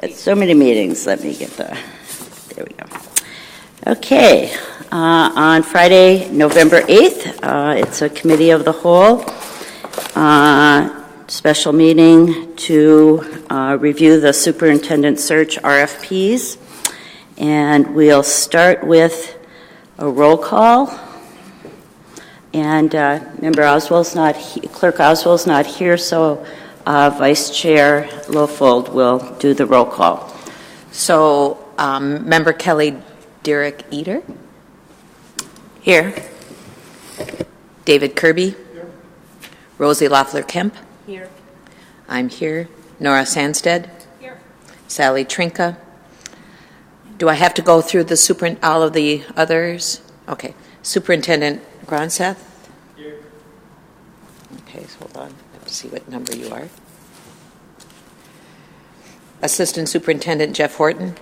It's so many meetings. Let me get there we go. Okay, on Friday, November 8th, it's a committee of the whole special meeting to review the superintendent search RFPs. And we'll start with a roll call. And Member Oswald's not Clerk Oswald's not here, so Vice Chair Lofold will do the roll call. So, Member Kelly Derrick Eater. Here. David Kirby. Here. Rosie Loeffler-Kemp. Here. I'm here. Nora Sandsted. Here. Sally Trinka. Do I have to go through all of the others? Okay. Superintendent Gronseth. Here. Okay, so hold on. I have to see what number you are. Assistant Superintendent Jeff Horton.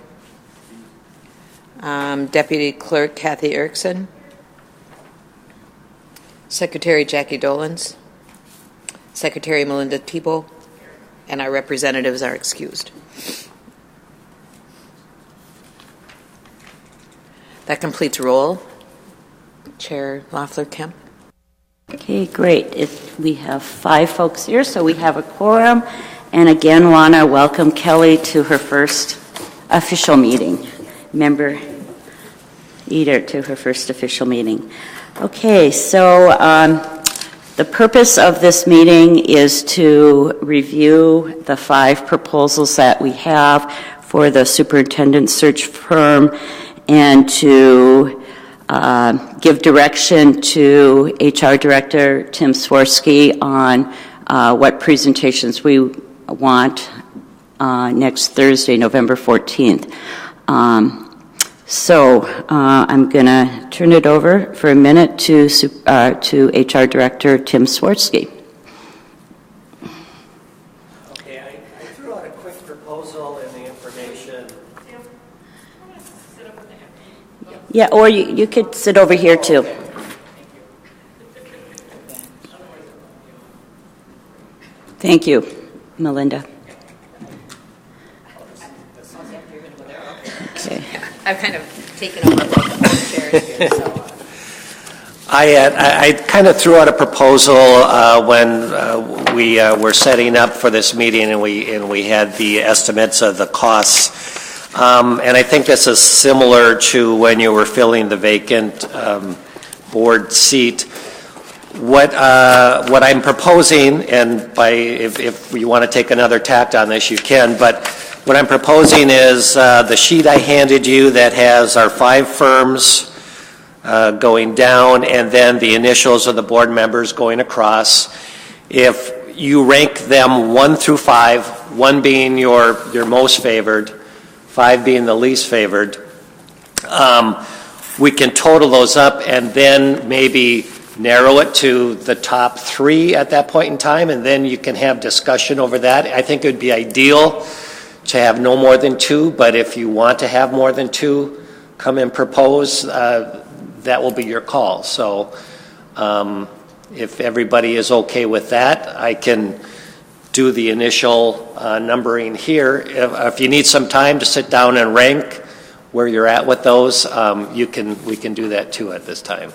Deputy Clerk Kathy Erickson. Secretary Jackie Dolans. Secretary Melinda Tebow. And our representatives are excused. That completes roll. Chair Loeffler-Kemp. Okay, great. We have 5 folks here, so we have a quorum. And again, want to welcome Kelly to her first official meeting. Member Eater to her first official meeting. Okay, so the purpose of this meeting is to review the 5 proposals that we have for the superintendent search firm and to give direction to HR Director Tim Swirsky on what presentations we want next Thursday, November 14th. So I'm going to turn it over for a minute to HR Director Tim Swirsky. Okay, I threw out a quick proposal in the information. Yeah, or you could sit over here too. Thank you, Melinda. Okay. I've kind of taken over both chairs here, so. I kind of threw out a proposal when we were setting up for this meeting, and we had the estimates of the costs. And I think this is similar to when you were filling the vacant board seat. What I'm proposing, and if you want to take another tact on this, you can, but what I'm proposing is the sheet I handed you that has our 5 firms going down and then the initials of the board members going across. If you rank them 1 through 5, 1 being your most favored, 5 being the least favored, we can total those up and then maybe narrow it to the top 3 at that point in time, and then you can have discussion over that. I think it would be ideal to have no more than 2, but if you want to have more than 2 come and propose, that will be your call. So if everybody is okay with that, I can do the initial numbering here. If you need some time to sit down and rank where you're at with those, we can do that too at this time.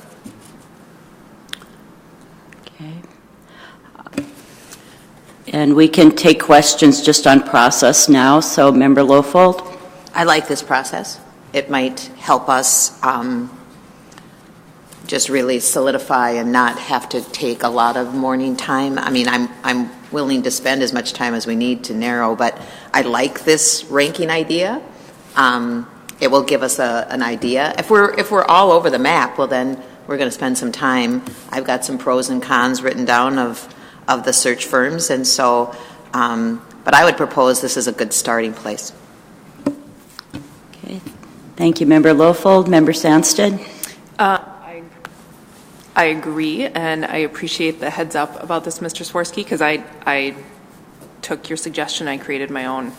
And we can take questions just on process now. So, Member Lofold? I like this process. It might help us just really solidify and not have to take a lot of morning time. I mean, I'm willing to spend as much time as we need to narrow, but I like this ranking idea. It will give us an idea. If we're all over the map, well, then we're going to spend some time. I've got some pros and cons written down of the search firms, and so, but I would propose this is a good starting place. Okay, thank you, Member Lofold. Member Sandsted? I agree, and I appreciate the heads up about this, Mr. Swirsky, because I took your suggestion. I created my own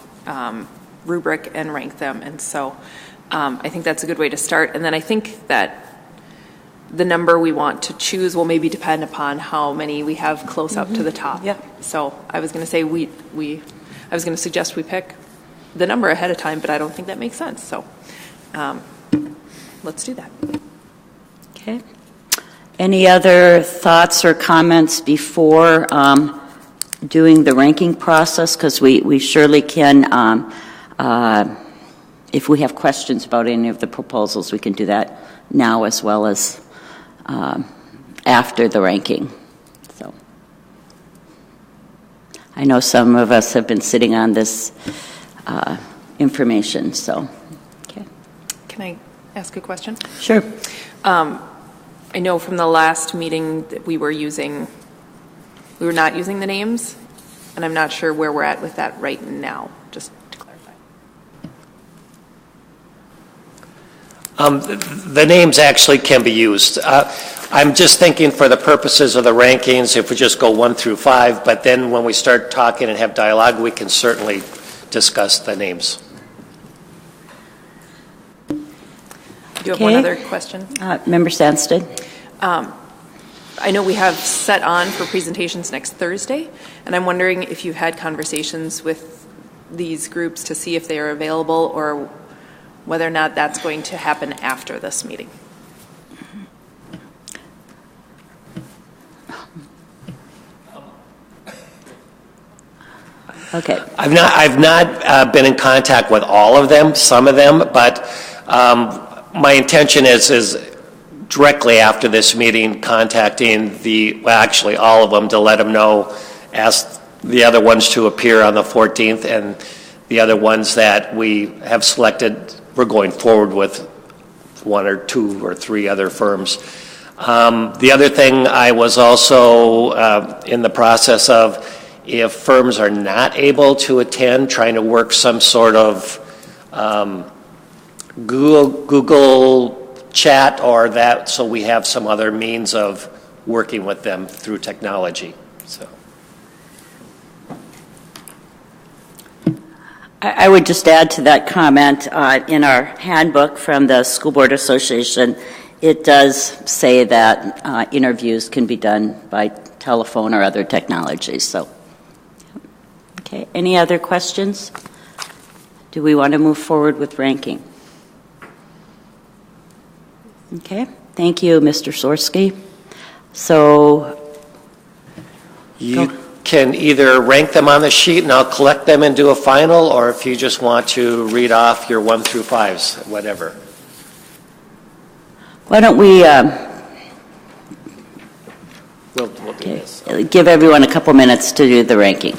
rubric and ranked them, and so I think that's a good way to start. And then I think that the number we want to choose will maybe depend upon how many we have close up to the top. Yeah. So I was going to say I was going to suggest we pick the number ahead of time, but I don't think that makes sense. So let's do that. Okay. Any other thoughts or comments before doing the ranking process? Because we surely can, if we have questions about any of the proposals, we can do that now as well as after the ranking. So I know some of us have been sitting on this information, so, okay. Can I ask a question? Sure. I know from the last meeting that we were not using the names, and I'm not sure where we're at with that right now, just to clarify. The names actually can be used. I'm just thinking for the purposes of the rankings, if we just go 1 through 5, but then when we start talking and have dialogue, we can certainly discuss the names. Do you have one other question? Member Sandstead? I know we have set on for presentations next Thursday, and I'm wondering if you've had conversations with these groups to see if they are available or whether or not that's going to happen after this meeting. Okay. I've not been in contact with all of them, some of them, but my intention is directly after this meeting contacting actually all of them to let them know, ask the other ones to appear on the 14th, and the other ones that we have selected, we're going forward with 1 or 2 or 3 other firms. The other thing I was also in the process of, if firms are not able to attend, trying to work some sort of Google chat or that, so we have some other means of working with them through technology. So I would just add to that comment, in our handbook from the School Board Association, it does say that interviews can be done by telephone or other technologies. So, okay. Any other questions? Do we want to move forward with ranking? Okay. Thank you, Mr. Sorsky. So you can either rank them on the sheet and I'll collect them and do a final, or if you just want to read off your 1 through 5s, whatever. why don't we We'll do this. give everyone a couple minutes to do the ranking.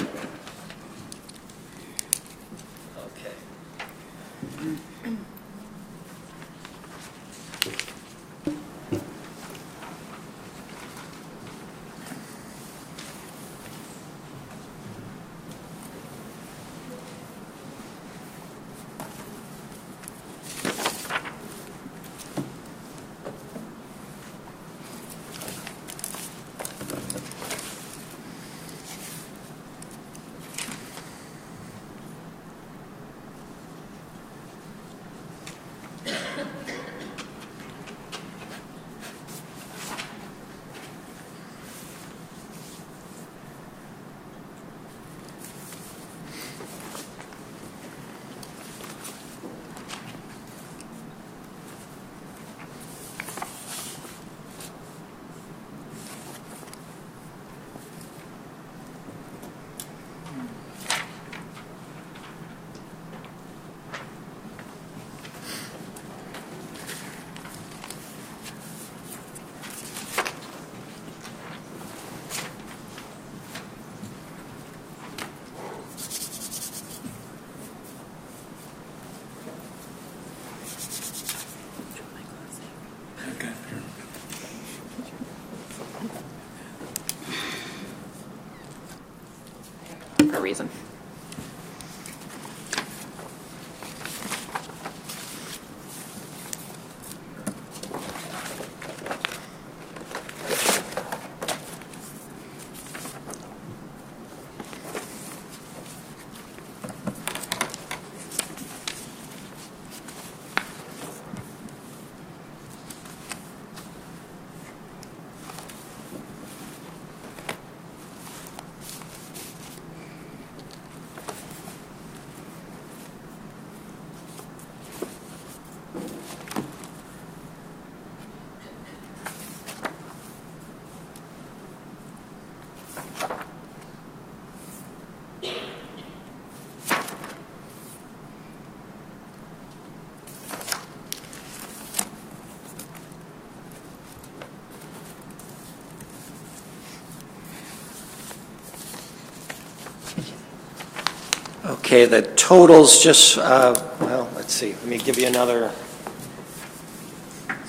Okay, the totals just, well, let's see. Let me give you another,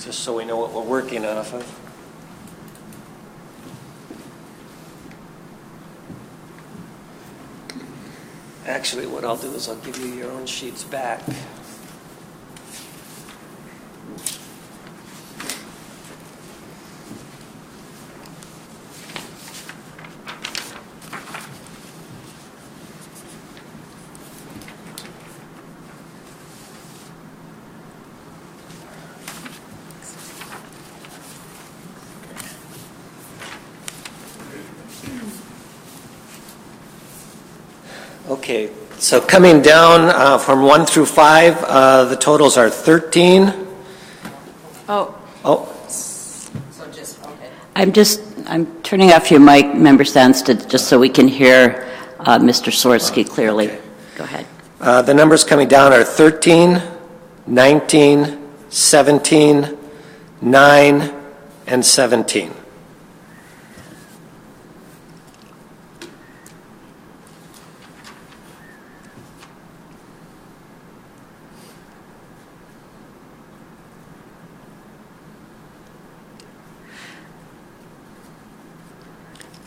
just so we know what we're working off of. Actually, what I'll do is I'll give you your own sheets back. Okay, so coming down from 1 through 5, the totals are 13. Oh. So just, okay. I'm turning off your mic, Member Sandsted, just so we can hear Mr. Swirsky clearly. Okay. Go ahead. The numbers coming down are 13, 19, 17, 9, and 17.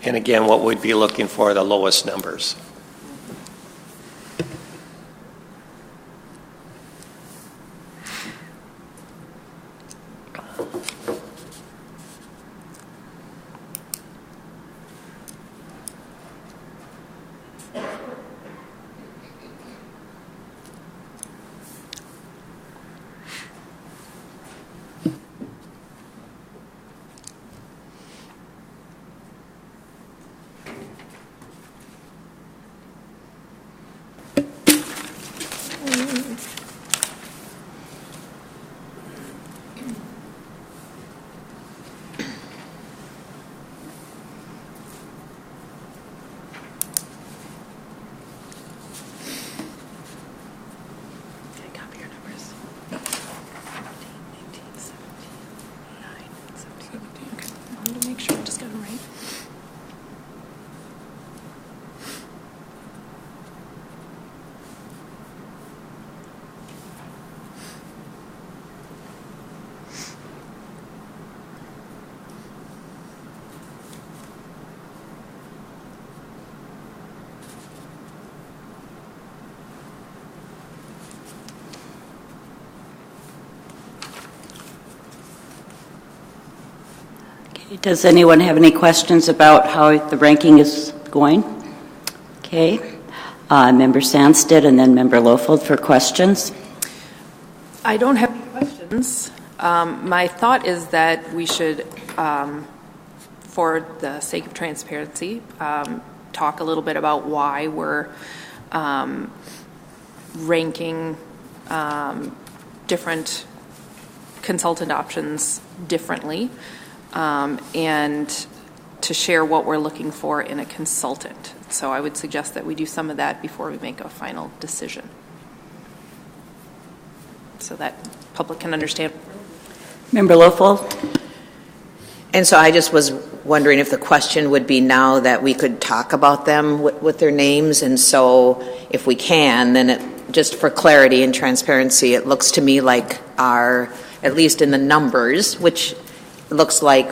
And again, what we'd be looking for are the lowest numbers. Does anyone have any questions about how the ranking is going? Okay. Member Sandsted and then Member Lofold for questions. I don't have any questions. My thought is that we should, for the sake of transparency, talk a little bit about why we're ranking different consultant options differently. And to share what we're looking for in a consultant. So I would suggest that we do some of that before we make a final decision, so that public can understand. Member Lofold? And so I just was wondering if the question would be now that we could talk about them with their names, and so if we can, then just for clarity and transparency, it looks to me like our, at least in the numbers, which looks like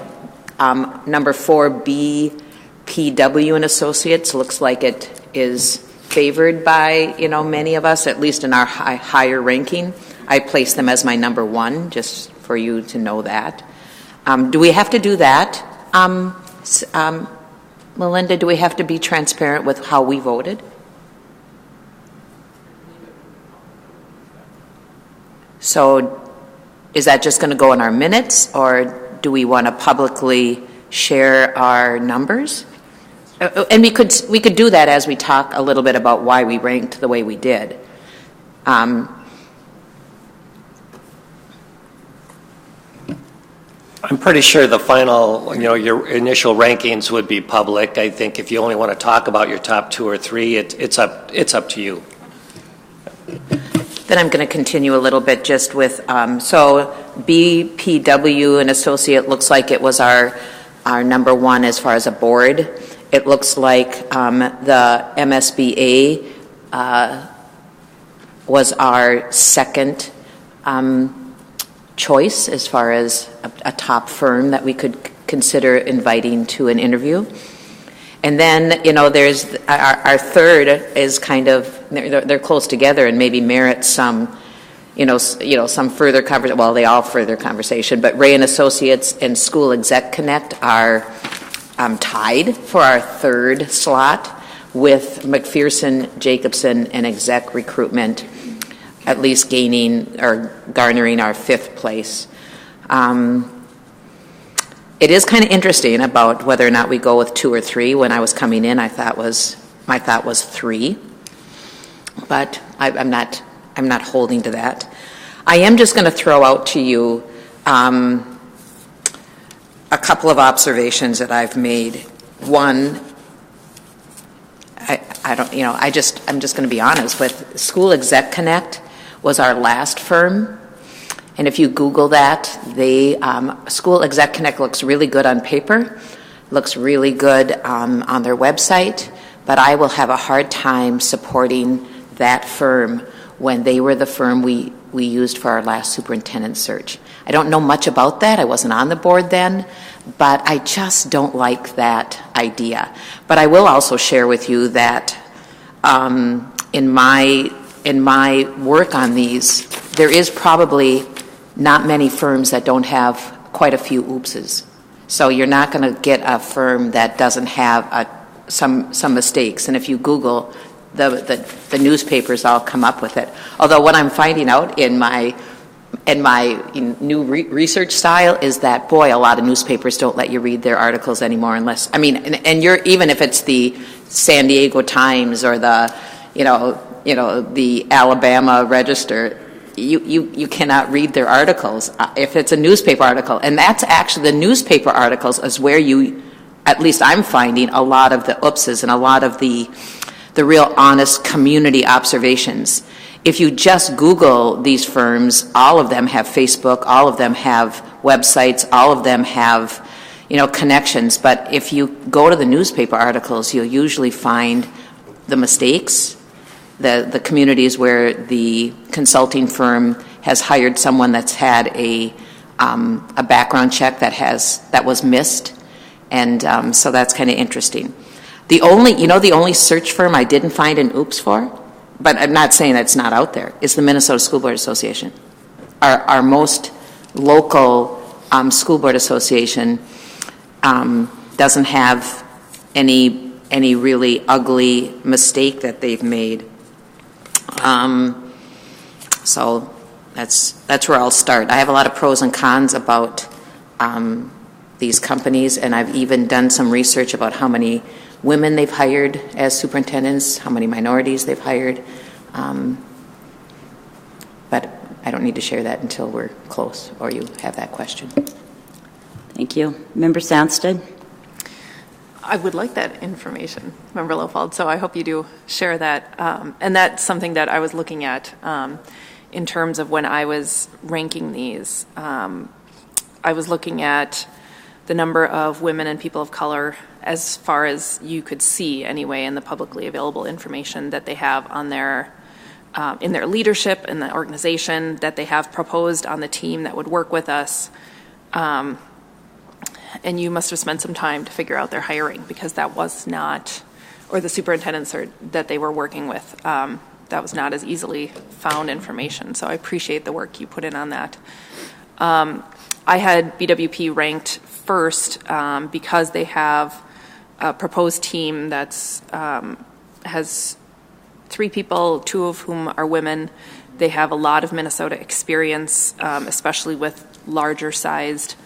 number 4B, PW and Associates, looks like it is favored by, many of us, at least in our higher ranking. I place them as my number 1, just for you to know that. Do we have to do that? Melinda, do we have to be transparent with how we voted? So is that just going to go in our minutes, or do we want to publicly share our numbers? And we could do that as we talk a little bit about why we ranked the way we did. I'm pretty sure the final, your initial rankings would be public. I think if you only want to talk about your top 2 or 3, it's up to you. Then I'm going to continue a little bit just with, so BPW and Associate looks like it was our number 1 as far as a board. It looks like the MSBA was our second choice as far as a top firm that we could consider inviting to an interview. And then, there's our third is kind of, they're close together and maybe merit some, some further conversation. Well, they all further conversation, but Ray and Associates and School Exec Connect are tied for our third slot with McPherson, Jacobson, and Exec Recruitment, at least gaining or garnering our fifth place. It is kind of interesting about whether or not we go with 2 or 3. When I was coming in, my thought was 3, but I'm not holding to that. I am just going to throw out to you a couple of observations that I've made. One, I'm just going to be honest with School Exec Connect was our last firm. And if you Google that, School Exec Connect looks really good on paper, looks really good on their website, but I will have a hard time supporting that firm when they were the firm we used for our last superintendent search. I don't know much about that. I wasn't on the board then, but I just don't like that idea. But I will also share with you that in my work on these, there is probably not many firms that don't have quite a few oopses. So you're not going to get a firm that doesn't have some mistakes. And if you Google, the newspapers all come up with it. Although what I'm finding out in my new research style is that, boy, a lot of newspapers don't let you read their articles anymore unless, and you're, even if it's the San Diego Times or the, the Alabama Register, you cannot read their articles if it's a newspaper article. And that's actually, the newspaper articles is where you, at least I'm finding, a lot of the oopses and a lot of the real honest community observations. If you just Google these firms, all of them have Facebook, all of them have websites, all of them have, connections. But if you go to the newspaper articles, you'll usually find the mistakes, the communities where the consulting firm has hired someone that's had a background check that was missed, and so that's kind of interesting. The only search firm I didn't find an oops for, but I'm not saying that it's not out there, is the Minnesota School Board Association. Our most local school board association doesn't have any really ugly mistake that they've made. So that's where I'll start. I have a lot of pros and cons about these companies, and I've even done some research about how many women they've hired as superintendents, how many minorities they've hired. But I don't need to share that until we're close or you have that question. Thank you. Member Sandsted? I would like that information, Member Lofald, so I hope you do share that. And that's something that I was looking at in terms of when I was ranking these. I was looking at the number of women and people of color as far as you could see anyway in the publicly available information that they have on their in their leadership in the organization, that they have proposed on the team that would work with us. And you must have spent some time to figure out their hiring, because that was not, or the superintendents that they were working with, that was not as easily found information. So I appreciate the work you put in on that. I had BWP ranked first because they have a proposed team that's has 3 people, 2 of whom are women. They have a lot of Minnesota experience, especially with larger sized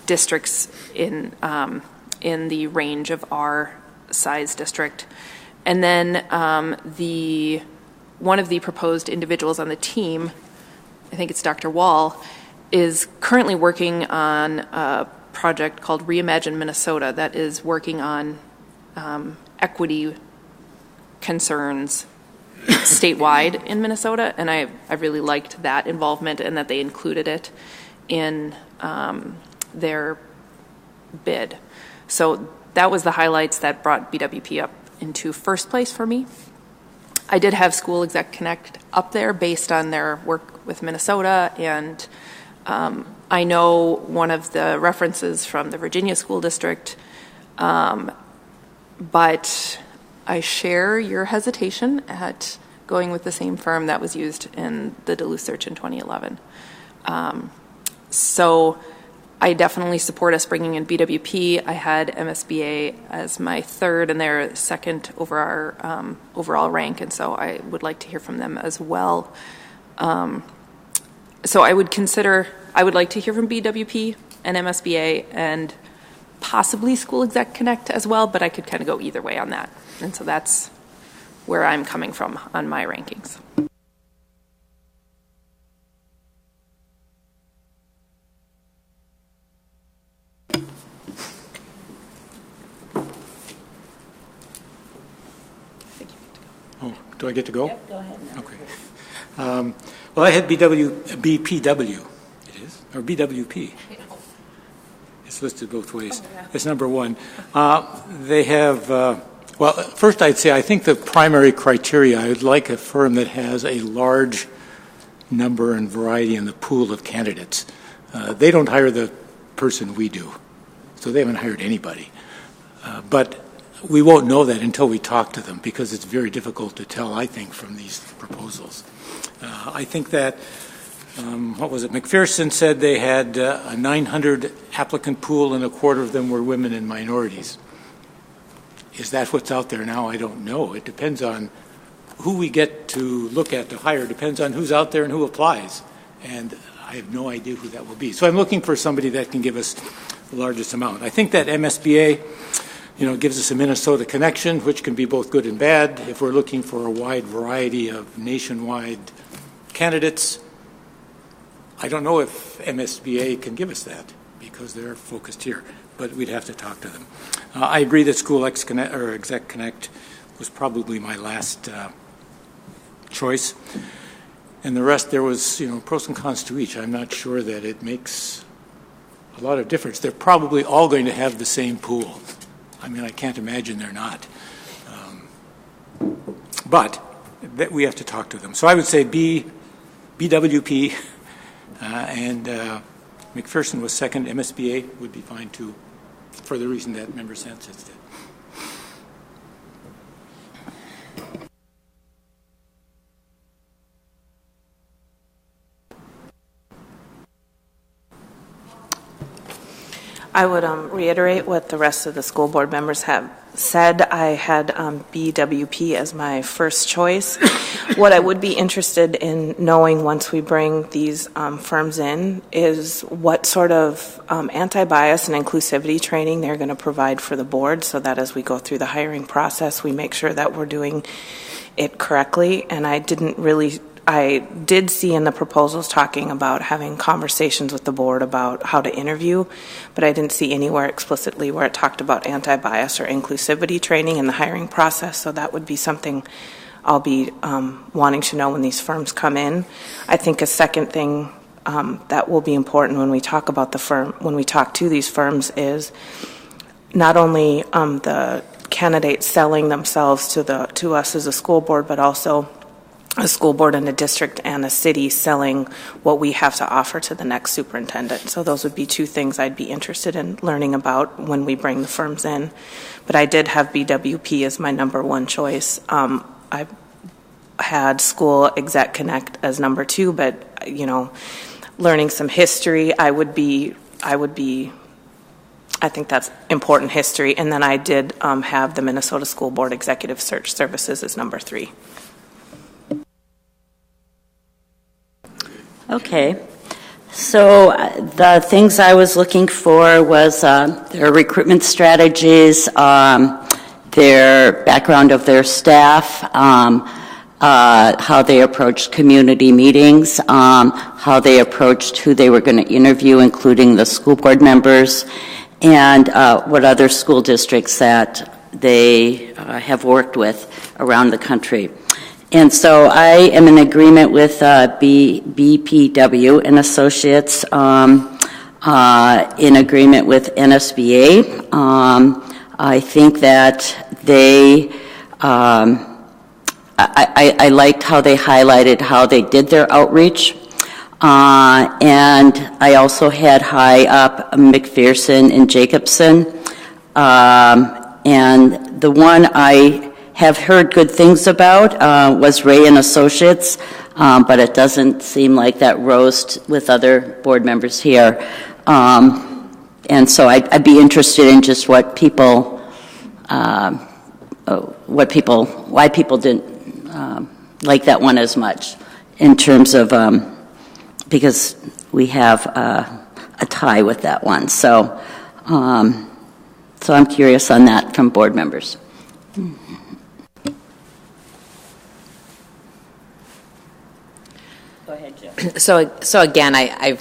districts in the range of our size district. And then one of the proposed individuals on the team, I think it's Dr. Wall, is currently working on a project called Reimagine Minnesota that is working on equity concerns statewide in Minnesota, and I really liked that involvement and that they included it in their bid. So that was the highlights that brought BWP up into first place for me. I did have School Exec Connect up there based on their work with Minnesota, and I know one of the references from the Virginia School District, but I share your hesitation at going with the same firm that was used in the Duluth search in 2011. So I definitely support us bringing in BWP. I had MSBA as my third and their second over our overall rank, and so I would like to hear from them as well. So I would like to hear from BWP and MSBA and possibly School Exec Connect as well, but I could kind of go either way on that. And so that's where I'm coming from on my rankings. Oh, do I get to go? Yep, go ahead now. Okay. Well, I had BPW, it is, or BWP. It's listed both ways. It's number one. They have, well, first I'd say I think the primary criteria, I would like a firm that has a large number and variety in the pool of candidates. They don't hire the person we do, so they haven't hired anybody. But we won't know that until we talk to them, because it's very difficult to tell, I think, from these proposals. I think that, what was it, McPherson said they had a 900 applicant pool and a quarter of them were women and minorities. Is that what's out there now? I don't know. It depends on who we get to look at to hire, depends on who's out there and who applies. And I have no idea who that will be. So I'm looking for somebody that can give us the largest amount. I think that MSBA, gives us a Minnesota connection, which can be both good and bad. If we're looking for a wide variety of nationwide candidates, I don't know if MSBA can give us that because they're focused here, but we'd have to talk to them. I agree that School Exec Connect was probably my last choice. And the rest, there was, pros and cons to each. I'm not sure that it makes a lot of difference. They're probably all going to have the same pool. I mean, I can't imagine they're not. But that we have to talk to them. So I would say BWP, and McPherson was second. MSBA would be fine too, for the reason that Member Sanchez did. I would reiterate what the rest of the school board members have said. I had BWP as my first choice. What I would be interested in knowing once we bring these firms in is what sort of anti-bias and inclusivity training they're going to provide for the board, so that as we go through the hiring process, we make sure that we're doing it correctly. And I did see in the proposals talking about having conversations with the board about how to interview, but I didn't see anywhere explicitly where it talked about anti-bias or inclusivity training in the hiring process, so that would be something I'll be wanting to know when these firms come in. I think a second thing that will be important when we talk about when we talk to these firms is not only the candidates selling themselves to us as a school board, but also a school board and a district and a city selling what we have to offer to the next superintendent. So those would be two things I'd be interested in learning about when we bring the firms in. But I did have BWP as my number one choice. I had School Exec Connect as number two, but learning some history, I think that's important history. And then I did have the Minnesota School Board Executive Search Services as number three. Okay. So the things I was looking for was their recruitment strategies, their background of their staff, how they approached community meetings, how they approached who they were going to interview, including the school board members, and what other school districts that they have worked with around the country. And so I am in agreement with BPW and Associates, in agreement with NSBA. I think that they, I I liked how they highlighted how they did their outreach. And I also had high up McPherson and Jacobson. And the one I have heard good things about was Ray and Associates, but it doesn't seem like that rose with other board members here. And so I'd be interested in just why people didn't like that one as much in terms of, because we have a tie with that one. So I'm curious on that from board members. Go ahead, Jill. So again, I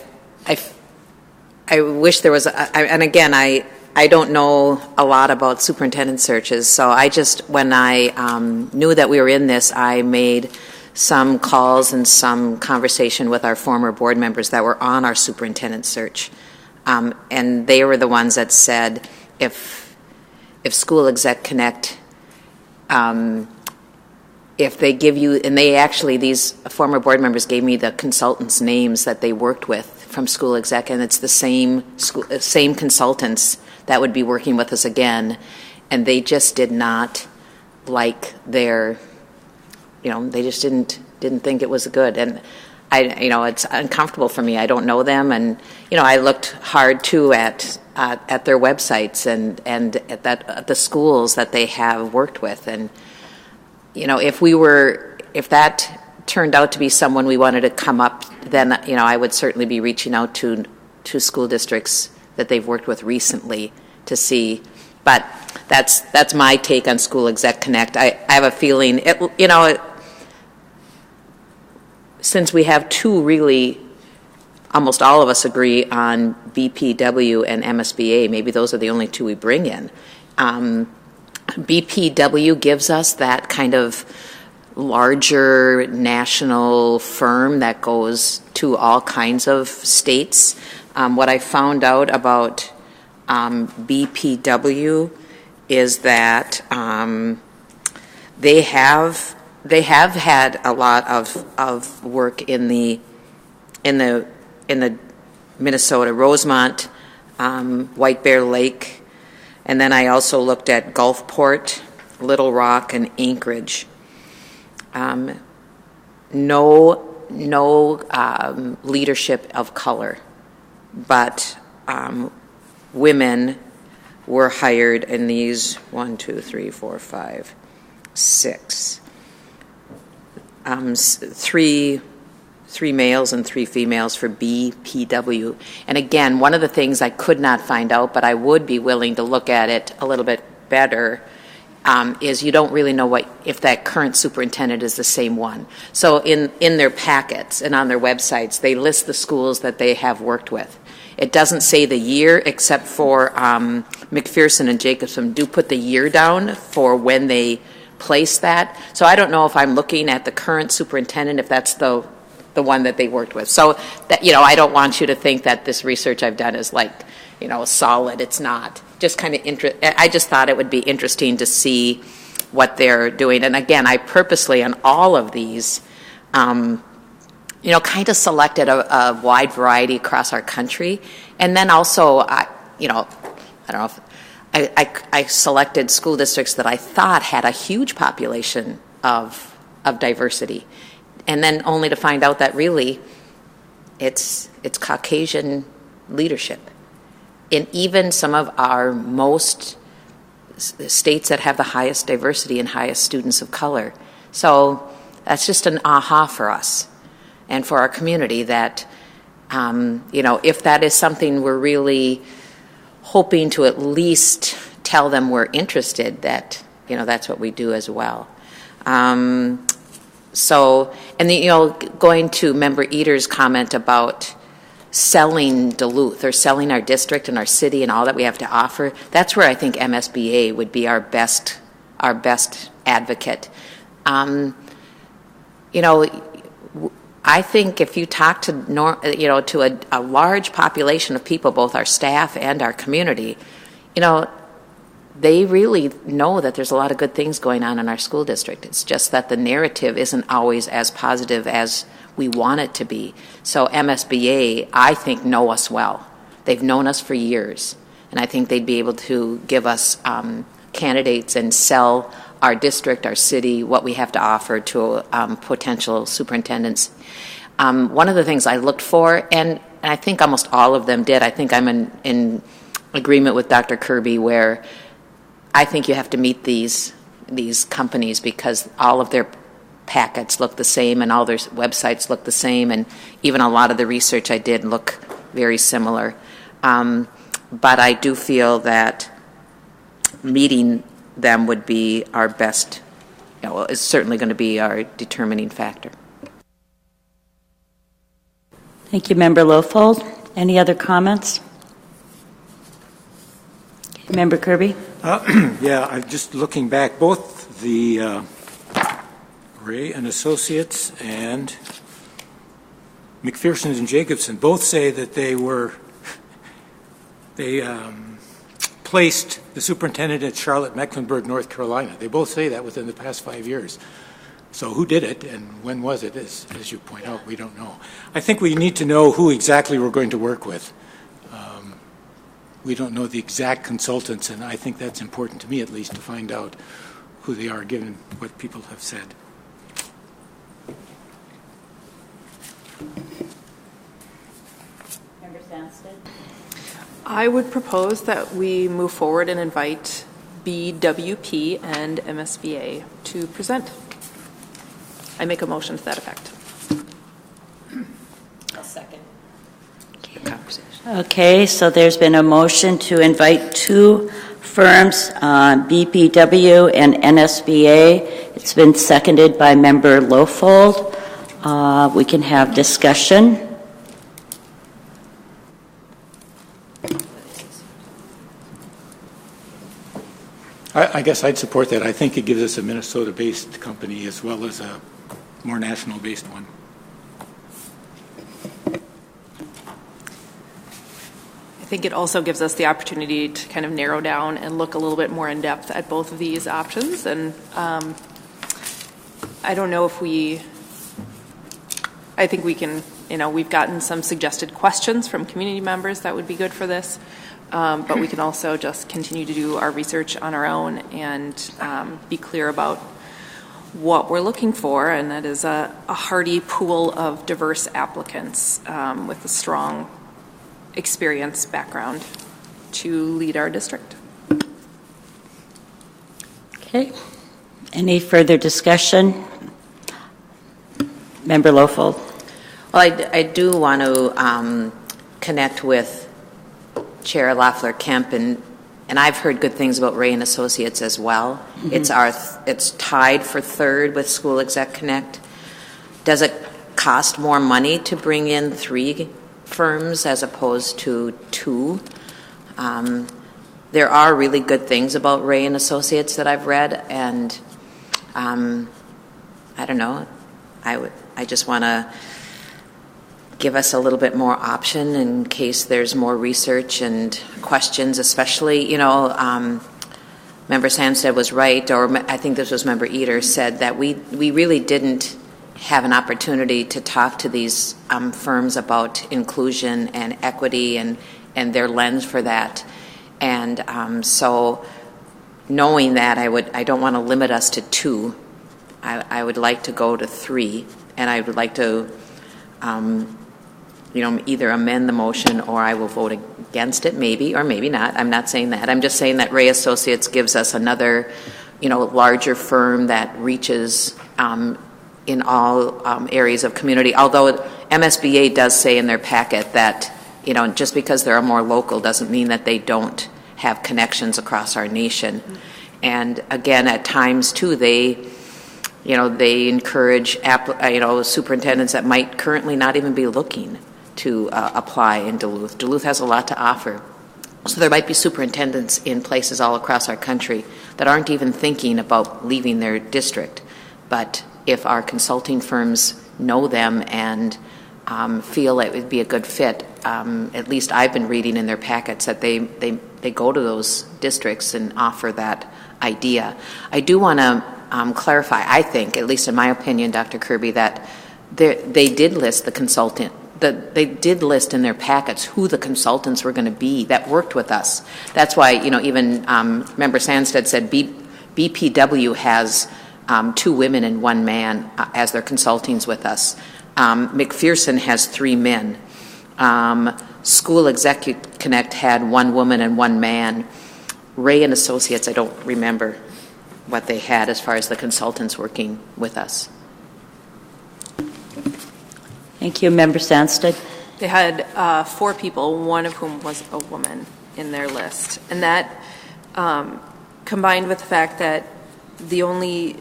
wish there was, and again, I don't know a lot about superintendent searches, so when I knew that we were in this, I made some calls and some conversation with our former board members that were on our superintendent search. And they were the ones that said, if School Exec Connect, if they give you, and they actually, these former board members gave me the consultants' names that they worked with from School Exec, and it's the same consultants that would be working with us again, and they just did not like their, they just didn't think it was good, and it's uncomfortable for me. I don't know them, and I looked hard too at their websites and at the schools that they have worked with, and if that turned out to be someone we wanted to come up, then I would certainly be reaching out to school districts that they've worked with recently to see. But that's my take on School Exec Connect. I have a feeling since we have two really, almost all of us agree on BPW and MSBA, maybe those are the only two we bring in. BPW gives us that kind of larger national firm that goes to all kinds of states. What I found out about BPW is that they have had a lot of work in the Minnesota, Rosemont, White Bear Lake, and then I also looked at Gulfport, Little Rock, and Anchorage. No leadership of color, but women were hired in these 1, 2, 3, 4, 5, 6. Three males and 3 females for BPW. And again, one of the things I could not find out, but I would be willing to look at it a little bit better, is you don't really know if that current superintendent is the same one. So in their packets and on their websites, they list the schools that they have worked with. It doesn't say the year, except for McPherson and Jacobson do put the year down for when they place that. So I don't know if I'm looking at the current superintendent, if that's the one that they worked with. So that, I don't want you to think that this research I've done is solid. It's not. Just kind of I just thought it would be interesting to see what they're doing. And again, I purposely on all of these, kind of selected a wide variety across our country. And then also, I don't know if I selected school districts that I thought had a huge population of diversity. And then only to find out that really it's Caucasian leadership. In even some of our most states that have the highest diversity and highest students of color. So that's just an aha for us and for our community that, if that is something we're really hoping to at least tell them we're interested, that, that's what we do as well. So, and going to Member Eater's comment about selling Duluth or selling our district and our city and all that we have to offer, that's where I think MSBA would be our best advocate. I think if you talk to to a large population of people, both our staff and our community, they really know that there's a lot of good things going on in our school district. It's just that the narrative isn't always as positive as we want it to be. So MSBA, I think, know us well. They've known us for years, and I think they'd be able to give us candidates and sell our district, our city, what we have to offer to potential superintendents. One of the things I looked for, and I think almost all of them did, I think I'm in agreement with Dr. Kirby, where I think you have to meet these companies because all of their packets look the same and all their websites look the same, and even a lot of the research I did look very similar. But I do feel that meeting them would be our best, is certainly going to be our determining factor. Thank you, Member Lofold. Any other comments? Member Kirby? Yeah, I'm just looking back, both the Ray and Associates and McPherson and Jacobson both say that they placed the superintendent at Charlotte Mecklenburg, North Carolina. They both say that within the past 5 years. So who did it and when was it? As you point out, we don't know. I think we need to know who exactly we're going to work with. We don't know the exact consultants, and I think that's important to me at least to find out who they are given what people have said. Member Sandsted? I would propose that we move forward and invite BWP and MSBA to present. I make a motion to that effect. I'll second. Okay, so there's been a motion to invite two firms, BPW and NSBA. It's been seconded by Member Lofold. We can have discussion. I guess I'd support that. I think it gives us a Minnesota-based company as well as a more national-based one. I think it also gives us the opportunity to kind of narrow down and look a little bit more in depth at both of these options. And I don't know if I think we can, we've gotten some suggested questions from community members that would be good for this. But we can also just continue to do our research on our own and be clear about what we're looking for, and that is a hearty pool of diverse applicants with a strong experience background to lead our district. Okay. Any further discussion? Member Lofold? Well, I do want to connect with Chair Loeffler Kemp, and I've heard good things about Ray and Associates as well. Mm-hmm. It's tied for third with School Exec Connect. Does it cost more money to bring in 3 firms as opposed to 2? There are really good things about Ray and Associates that I've read, and I don't know. I just want to give us a little bit more option in case there's more research and questions, especially, Member Sandsted was right, or I think this was Member Eater, said that we really didn't have an opportunity to talk to these firms about inclusion and equity and their lens for that. And so knowing that, I don't want to limit us to 2. I would like to go to 3, and I would like to either amend the motion or I will vote against it, maybe, or maybe not. I'm not saying that. I'm just saying that Ray Associates gives us another, larger firm that reaches in all areas of community. Although MSBA does say in their packet that, just because they're more local doesn't mean that they don't have connections across our nation. Mm-hmm. And again, at times too, they encourage superintendents that might currently not even be looking to apply in Duluth. Duluth has a lot to offer. So there might be superintendents in places all across our country that aren't even thinking about leaving their district. But if our consulting firms know them and feel it would be a good fit, at least I've been reading in their packets that they they go to those districts and offer that idea. I do want to clarify, I think, at least in my opinion, Dr. Kirby, that they did list the consultant. They did list in their packets who the consultants were going to be that worked with us. That's why, even Member Sandstead said BPW has 2 women and 1 man as their consultings with us. McPherson has 3 men. School Executive Connect had 1 woman and 1 man. Ray and Associates, I don't remember what they had as far as the consultants working with us. Thank you, Member Sandstead. They had 4 people, one of whom was a woman in their list. And that combined with the fact that the only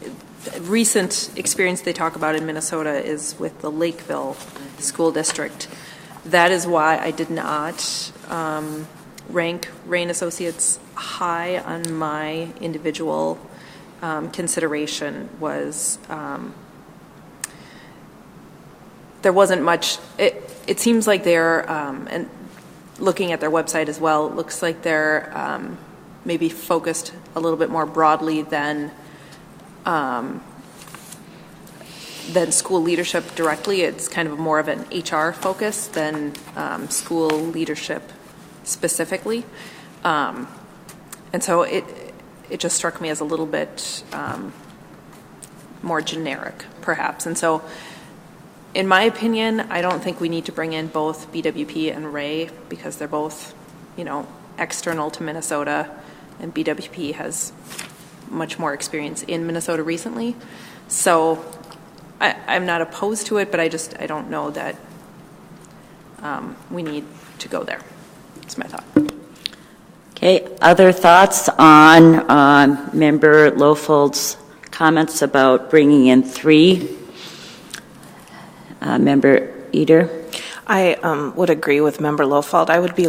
recent experience they talk about in Minnesota is with the Lakeville School District. That is why I did not rank Ray and Associates high on my individual consideration. Was there wasn't much. It seems like they're, and looking at their website as well, it looks like they're maybe focused a little bit more broadly than school leadership directly. It's kind of more of an HR focus than school leadership specifically. And so it just struck me as a little bit more generic, perhaps. And so, in my opinion, I don't think we need to bring in both BWP and Ray because they're both, external to Minnesota, and BWP has much more experience in Minnesota recently. So I'm not opposed to it, but I don't know that we need to go there. That's my thought. Okay, other thoughts on Member Lofold's comments about bringing in 3? Member Eder? I would agree with Member Lofold. I would be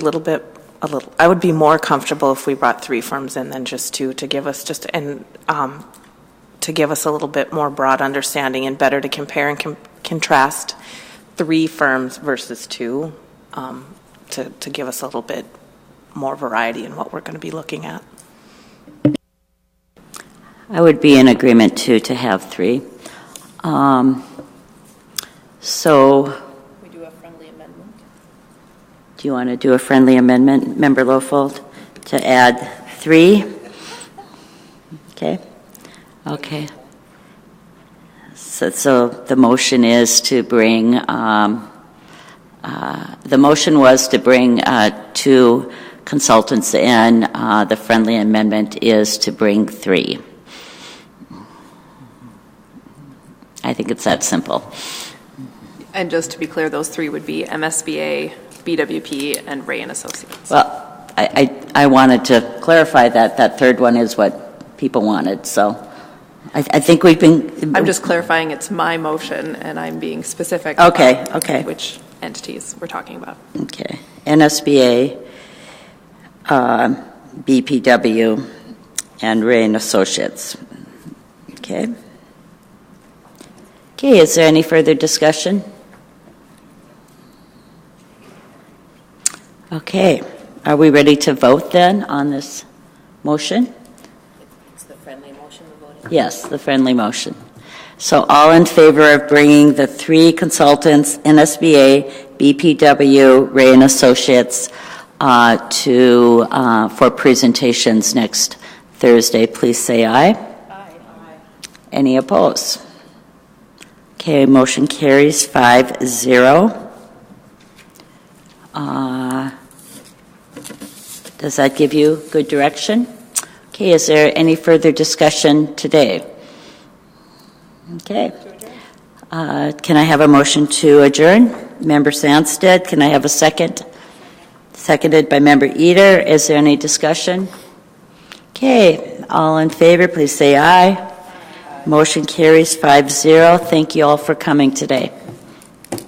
I would be more comfortable if we brought 3 firms in than just 2 to give us to give us a little bit more broad understanding and better to compare and contrast 3 firms versus 2 to give us a little bit more variety in what we're going to be looking at. I would be in agreement too to have 3. So, We do a friendly amendment. do you want to do a friendly amendment, Member Lofold, to add 3? Okay. Okay. So the motion is to bring. The motion was to bring 2 consultants in. The friendly amendment is to bring 3. I think it's that simple. And just to be clear, those 3 would be MSBA, BWP, and Ray and Associates. Well, I wanted to clarify that 3rd one is what people wanted. So I think we've been. I'm just clarifying it's my motion, and I'm being specific Okay, about okay. which entities we're talking about. Okay. NSBA, BPW, and Ray and Associates. Okay. Okay, is there any further discussion? Okay. Are we ready to vote then on this motion? It's the friendly motion we're voting. Yes, the friendly motion. So all in favor of bringing the 3 consultants, NSBA, BPW, Ray and Associates, for presentations next Thursday, please say aye. Aye. Any opposed? Okay, motion carries 5-0. Does that give you good direction? Okay, is there any further discussion today? Okay. Can I have a motion to adjourn? Member Sandstead, can I have a second? Seconded by Member Eder. Is there any discussion? Okay, all in favor, please say aye. Motion carries 5-0. Thank you all for coming today.